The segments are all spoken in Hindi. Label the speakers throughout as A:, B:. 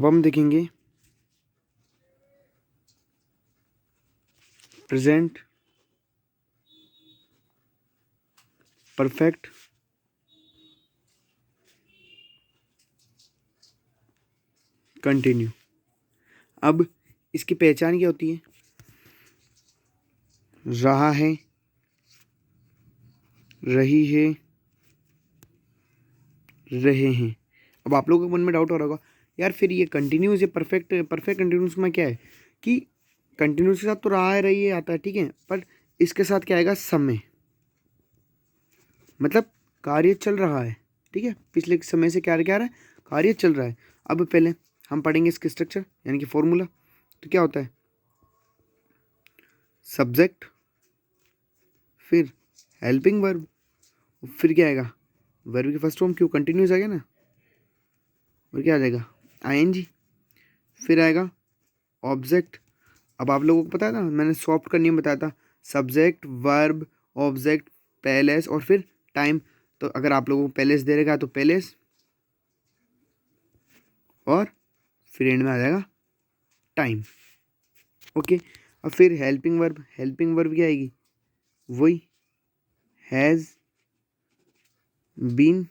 A: हम देखेंगे प्रेजेंट परफेक्ट कंटिन्यू। अब इसकी पहचान क्या होती है? रहा है, रही है, रहे हैं। अब आप लोगों के मन में डाउट हो रहा होगा, यार फिर ये कंटिन्यूस, ये परफेक्ट कंटिन्यूस में क्या है कि कंटिन्यूस के साथ तो रहा है, रही है आता है, ठीक है, पर इसके साथ क्या आएगा? समय, मतलब कार्य चल रहा है, ठीक है, पिछले समय से क्या क्या रहा है? कार्य चल रहा है। अब पहले हम पढ़ेंगे इसके स्ट्रक्चर यानी कि फॉर्मूला। तो क्या होता है? सब्जेक्ट, फिर हेल्पिंग वर्ब, फिर क्या आएगा? वर्ब की फर्स्ट फॉर्म, क्यों कंटिन्यूस आ गया ना, और क्या आ जाएगा? आईएनजी। फिर आएगा ऑब्जेक्ट। अब आप लोगों को पता है ना, मैंने सॉफ्ट का नियम बताया था, सब्जेक्ट, वर्ब, ऑब्जेक्ट, पैलेस और फिर टाइम। तो अगर आप लोगों को पैलेस दे रहेगा तो पैलेस, और फिर एंड में आ जाएगा टाइम। ओके। अब फिर हेल्पिंग वर्ब क्या आएगी? वही हैज़ बीन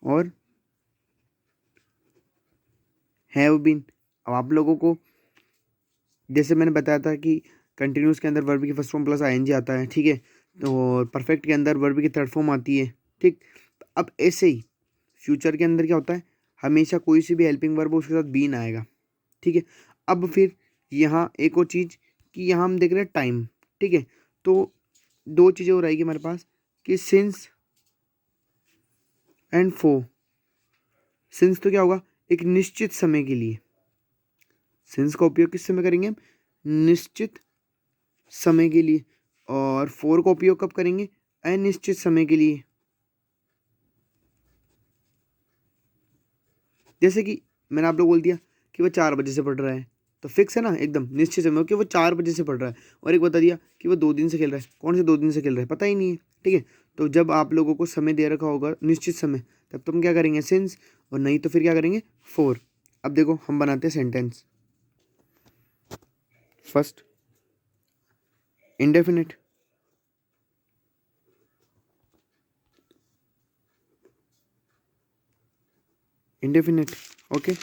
A: और हैव बीन। अब आप लोगों को जैसे मैंने बताया था कि कंटिन्यूस के अंदर वर्ब की फर्स्ट फॉर्म प्लस आईएनजी आता है, ठीक है, तो परफेक्ट के अंदर वर्ब की थर्ड फॉर्म आती है, ठीक। अब ऐसे ही फ्यूचर के अंदर क्या होता है? हमेशा कोई सी भी हेल्पिंग वर्ब हो उसके साथ बीन आएगा, ठीक है। अब फिर यहाँ एक और चीज़ कि यहाँ हम देख रहे हैं टाइम, ठीक है, तो दो चीज़ें हो रहेगी हमारे पास कि सिंस एंड फॉर। सिंस तो क्या होगा? एक निश्चित समय के लिए। सिंस का उपयोग किस समय करेंगे हम? निश्चित समय के लिए। और फॉर का उपयोग कब करेंगे? अनिश्चित समय के लिए। जैसे कि मैंने आप लोग बोल दिया कि वो 4 बजे से पढ़ रहा है, तो फिक्स है ना, एकदम निश्चित समय कि वो 4 बजे से पढ़ रहा है। और एक बता दिया कि वो 2 दिन से खेल रहा है, कौन से 2 दिन से खेल रहा है पता ही नहीं है, ठीक है। तो जब आप लोगों को समय दे रखा होगा निश्चित समय, तब तुम क्या करेंगे? सिंस, और नहीं तो फिर क्या करेंगे? फोर। अब देखो हम बनाते हैं sentence. First indefinite, indefinite, okay.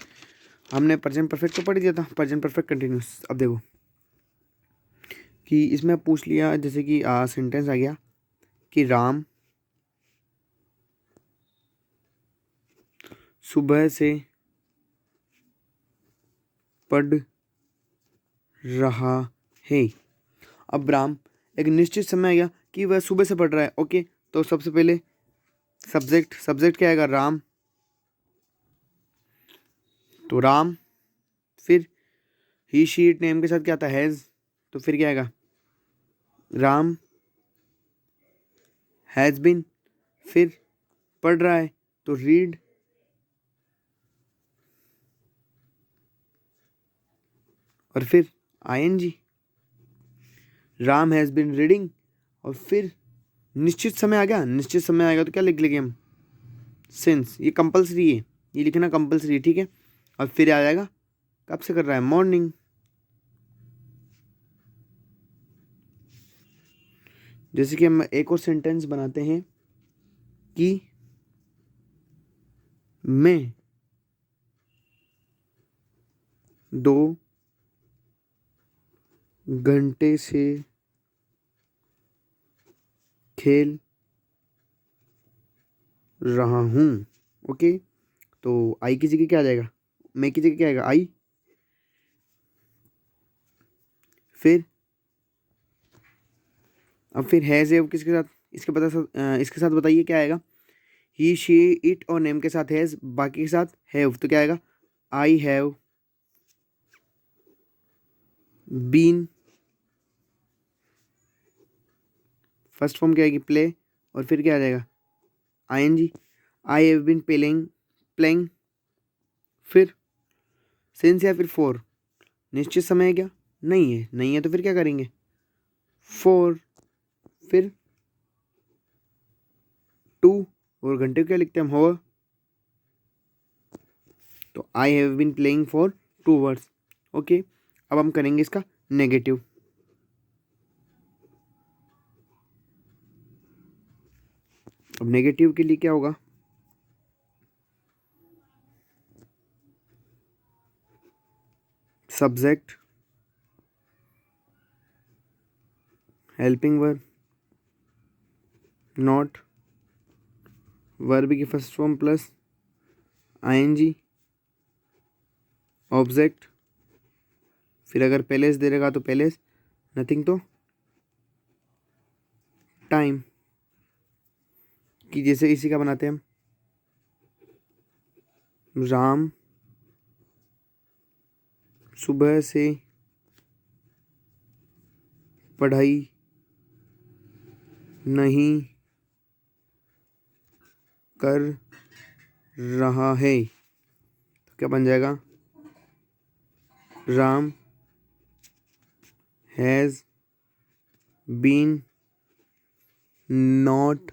A: हमने प्रेजेंट परफेक्ट तो पढ़ दिया था, प्रेजेंट परफेक्ट कंटिन्यूस। अब देखो कि इसमें पूछ लिया, जैसे कि सेंटेंस आ गया कि राम सुबह से पढ़ रहा है। अब राम एक निश्चित समय आ गया कि वह सुबह से पढ़ रहा है, ओके। तो सबसे पहले सब्जेक्ट क्या आएगा? राम। तो राम, फिर ही शी इट नेम के साथ क्या आता है? हैज़। तो फिर क्या आएगा? Ram has been. फिर पढ़ रहा है तो रीड, और फिर ING. Ram has been reading, और फिर निश्चित समय आ गया। निश्चित समय आएगा तो क्या लिख लेंगे हम? सिंस। ये कंपलसरी है, ये लिखना कंपलसरी है, ठीक है। और फिर आ जाएगा कब से कर रहा है? मॉर्निंग। जैसे कि हम एक और सेंटेंस बनाते हैं कि मैं 2 घंटे से खेल रहा हूँ, ओके। तो आई की जगह क्या आ जाएगा? मैं की जगह क्या आएगा? आई। फिर अब फिर हैज़ है किसके साथ? इसके साथ बताइए क्या आएगा? ही शी इट और नेम के साथ हैज़, बाकी के साथ हैव, तो क्या आएगा? I have been. First form क्या आएगी? प्ले, और फिर क्या आ जाएगा? ING. I have been playing. फिर सिंस या फिर फोर। निश्चित समय है क्या? नहीं है, नहीं है तो फिर क्या करेंगे? फोर। फिर टू, और घंटे को क्या लिखते हैं हम? होवर। तो I have been playing for 2 hours. Okay, अब हम करेंगे इसका नेगेटिव। अब नेगेटिव के लिए क्या होगा, subject, helping verb, not, verb की first form plus ING, object, फिर अगर पहले दे रहेगा तो पहले, नथिंग तो टाइम। कि जैसे इसी का बनाते हैं हम, राम सुबह से पढ़ाई नहीं कर रहा है, तो क्या बन जाएगा, Ram has been not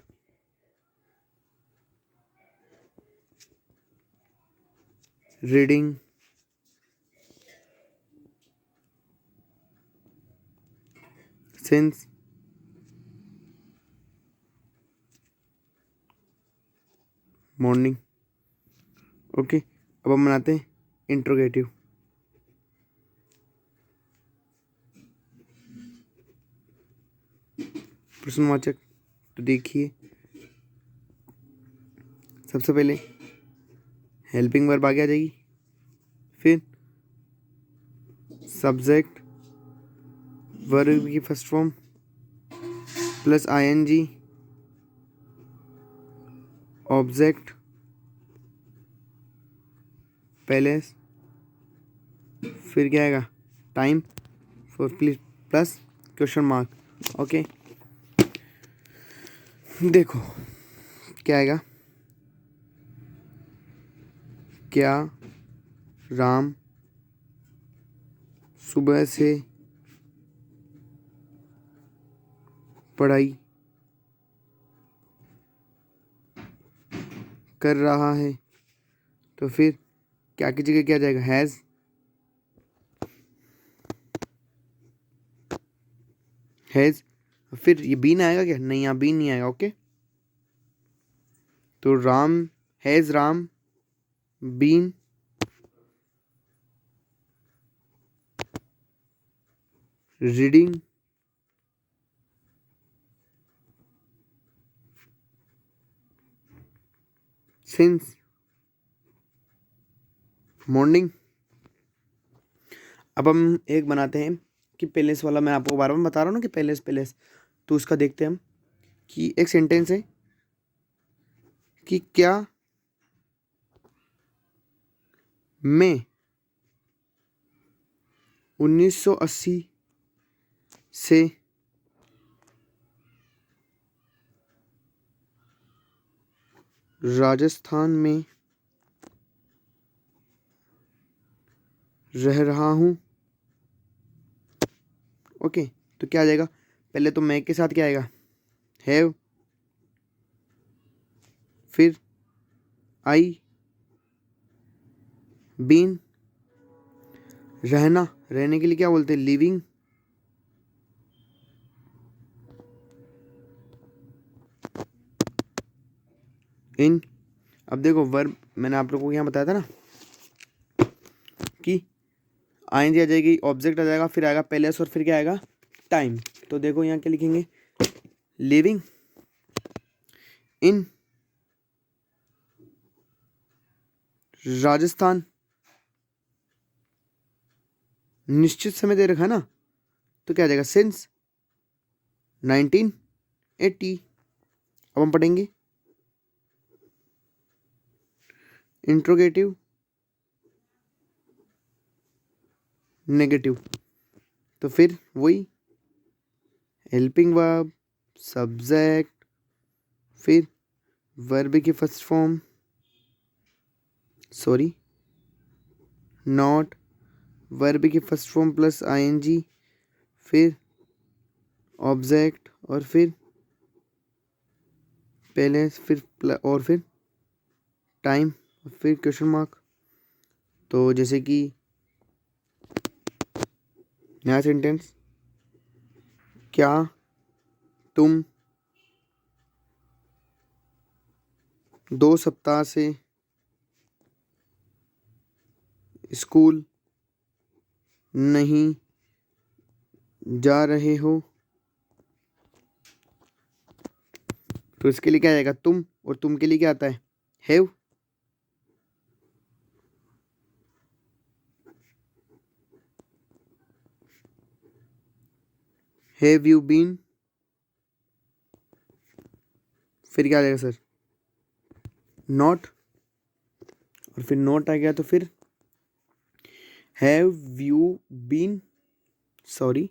A: reading since morning. Okay, अब हम बनाते हैं इंट्रोगेटिव। प्रश्नवाचक, तो देखिए सबसे पहले हेल्पिंग वर्ब आगे आ जाएगी, फिर सब्जेक्ट, वर्ब की first form plus ING, object, पहले, फिर क्या आएगा, टाइम, फिर प्लस क्वेश्चन मार्क। ओके, देखो क्या आएगा, क्या राम सुबह से पढ़ाई कर रहा है, तो फिर क्या की जगह क्या जाएगा, हैज़, हैज़, फिर ये बीन आएगा क्या, नहीं यहाँ बीन नहीं आएगा। ओके, तो Ram has Ram been reading since morning. अब हम एक बनाते हैं कि पहले वाला, मैं आपको बार बार बता रहा हूँ ना कि पहले, तो उसका देखते हैं हम कि एक सेंटेंस है कि क्या मैं 1980 से राजस्थान में रह रहा हूँ। ओके, तो क्या आ जाएगा, पहले तो मैं के साथ क्या आएगा, हैव, फिर आई बीन, रहना, रहने के लिए क्या बोलते हैं, लिविंग, इन। अब देखो वर्ब मैंने आप लोगों को यहाँ बताया था ना कि आईएनजी आ जाएगी, ऑब्जेक्ट आ जाएगा, फिर आएगा पहले और फिर क्या आएगा, टाइम। तो देखो यहाँ क्या लिखेंगे, लिविंग इन राजस्थान, निश्चित समय दे रखा है ना, तो क्या आ जाएगा, सिंस 1980। अब हम पढ़ेंगे इंट्रोगेटिव नेगेटिव, तो फिर वही हेल्पिंग वर्ब, सब्जेक्ट, फिर वर्ब की first form, sorry not, verb की फर्स्ट फॉर्म प्लस आईएनजी, फिर ऑब्जेक्ट, और फिर पहले, फिर और फिर टाइम, फिर क्वेश्चन मार्क। तो जैसे कि नया सेंटेंस, क्या तुम 2 सप्ताह से स्कूल नहीं जा रहे हो? तो इसके लिए क्या आएगा, तुम, और तुम के लिए क्या आता है, हैव। हैव यू बीन, फिर क्या आ जाएगा सर, नॉट, और फिर नॉट आ गया तो फिर हैव यू बीन, सॉरी,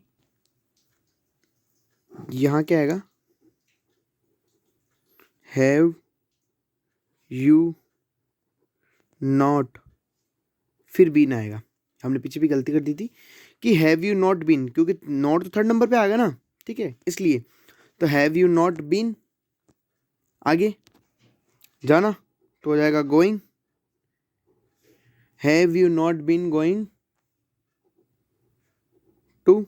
A: यहाँ क्या आएगा, हैव यू नॉट, फिर बीन आएगा। हमने पीछे भी गलती कर दी थी कि हैव यू नॉट बीन, क्योंकि नॉट तो थर्ड नंबर पे आ गया ना, ठीक है, इसलिए। तो हैव यू नॉट बीन, आगे जाना तो हो जाएगा going, have you not been going to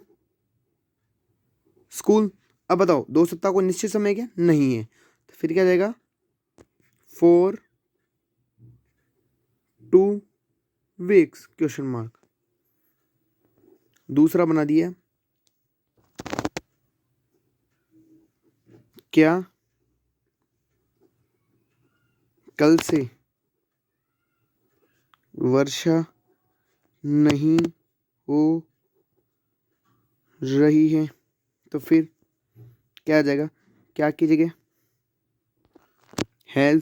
A: school. अब बताओ 2 सप्ताह को निश्चित समय क्या नहीं है, तो फिर क्या जाएगा, फॉर 2 वीक्स क्वेश्चन मार्क। दूसरा बना दिया, क्या कल से वर्षा नहीं हो रही है? तो फिर क्या आ जाएगा, क्या की जगह हैज़,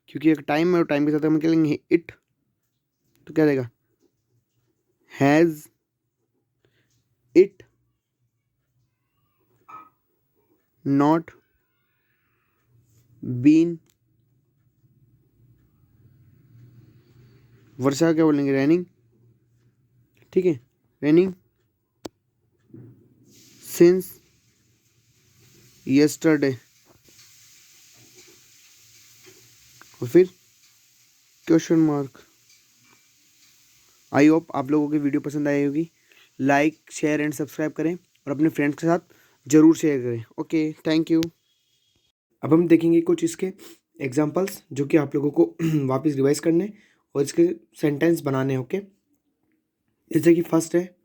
A: क्योंकि एक टाइम है और टाइम के साथ हम क्या लेंगे, इट, तो क्या जाएगा, हैज़ इट नॉट बीन, वर्षा क्या बोलेंगे, रैनिंग, ठीक है, रैनिंग सिंस यस्टरडे, और फिर क्वेश्चन मार्क। आई होप आप लोगों की वीडियो पसंद आई होगी। लाइक शेयर एंड सब्सक्राइब करें और अपने फ्रेंड्स के साथ ज़रूर शेयर करें। Okay, thank you. अब हम देखेंगे कुछ इसके एग्जांपल्स जो कि आप लोगों को वापस रिवाइज करने और इसके सेंटेंस बनाने। ओके, जैसे कि फर्स्ट है,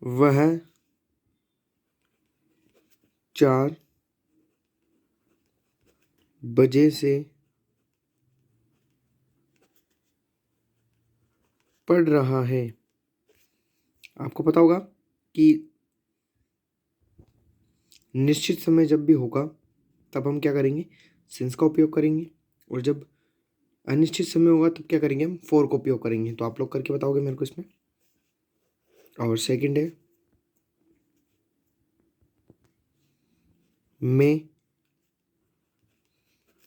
A: वह 4 बजे से पढ़ रहा है। आपको पता होगा कि निश्चित समय जब भी होगा तब हम क्या करेंगे, सिंस का उपयोग करेंगे, और जब अनिश्चित समय होगा तब क्या करेंगे, हम फॉर का उपयोग करेंगे। तो आप लोग करके बताओगे मेरे को इसमें। और सेकंड है, मैं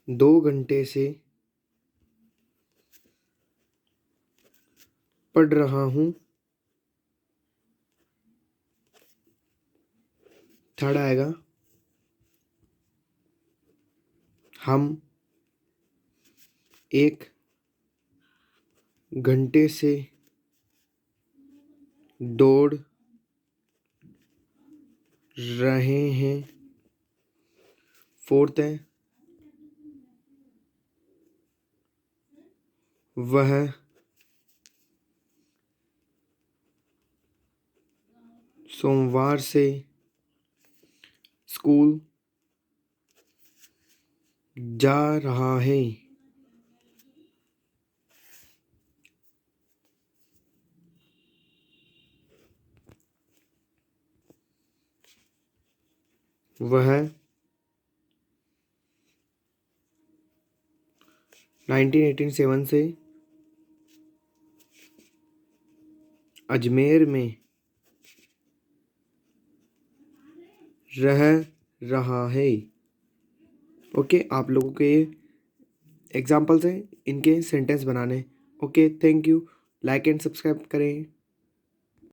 A: 2 घंटे से पढ़ रहा हूँ। थर्ड आएगा, हम 1 घंटे से दौड़ रहे हैं। फोर्थ है, वह सोमवार से स्कूल जा रहा है। वह 1987 से अजमेर में रह रहा है। ओके, आप लोगों के एग्जाम्पल्स हैं इनके सेंटेंस बनाने। Okay, thank you. Like and subscribe करें।